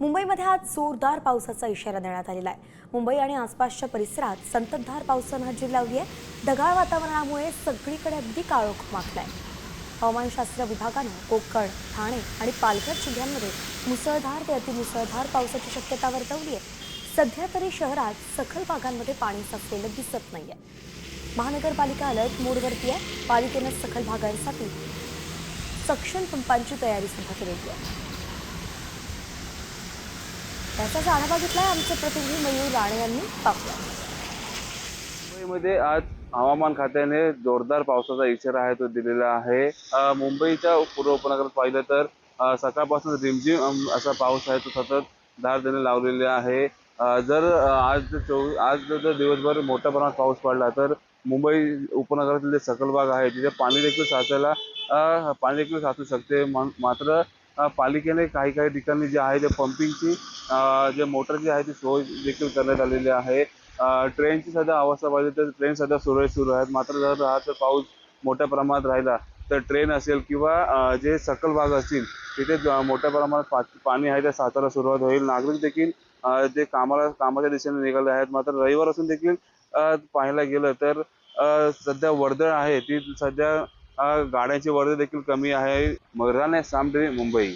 मुंबईमध्ये आज जोरदार पावसाचा इशारा देण्यात आलेला आहे। मुंबई आणि आसपासच्या परिसरात संततधार पावसानं हजेरी लावली आहे। ढगाळ वातावरणामुळे सगळीकडे अगदी काळोख माखलाय। हवामानशास्त्र विभागानं कोकण, ठाणे आणि पालघर जिल्ह्यांमध्ये मुसळधार ते अतिमुसळधार पावसाची शक्यता वर्तवली आहे। सध्या तरी शहरात सखल भागांमध्ये पाणी साचलेलं दिसत नाहीये। महानगरपालिका अलर्ट मोडवरती आहे। पालिकेनं सखल भागांसाठी सक्शन पंपांची तयारी सुद्धा केलेली आहे। त्याचाच आढावा घेतलाय आमचे प्रतिनिधी मयूर राणे यांनी। पाहूया। मुंबईमध्ये आज हवामान खात्याने जोरदार पावसाचा इशारा आहे तो दिलेला आहे। मुंबईच्या पूर्व उपनगरात पाहिलं तर सकाळपासून रिमझिम असा पाऊस आहे तो सतत धार देणे लावलेले आहे। आज जर दिवसभर मोठ्या प्रमाणात पाऊस पडला तर मुंबई उपनगरातील जे सखल भाग आहे तिथे पाणी देखील साचू शकते। मात्र पालिकेने काही ठिकाणी जे आहे ते पंपिंगची जे मोटरची आहे ती सोय देखील करण्यात आलेली आहे। ट्रेनची सध्या अवस्था पाहिजे तर ट्रेन सध्या सुरू आहेत। मात्र जर हा पाऊस मोठ्या प्रमाणात राहिला तर ट्रेन असेल किंवा जे सखल भाग असतील तिथे मोठ्या प्रमाणात पाणी आहे ते साचायला सुरुवात होईल। नागरिक देखील जे कामाच्या दिशेने निघाले आहेत। मात्र रविवार असून देखील पाहायला गेलं तर सध्या वर्दळ आहे ती सध्या गाड्यांची वर्दळ देखील कमी आहे। मर्राने सामटे, मुंबई।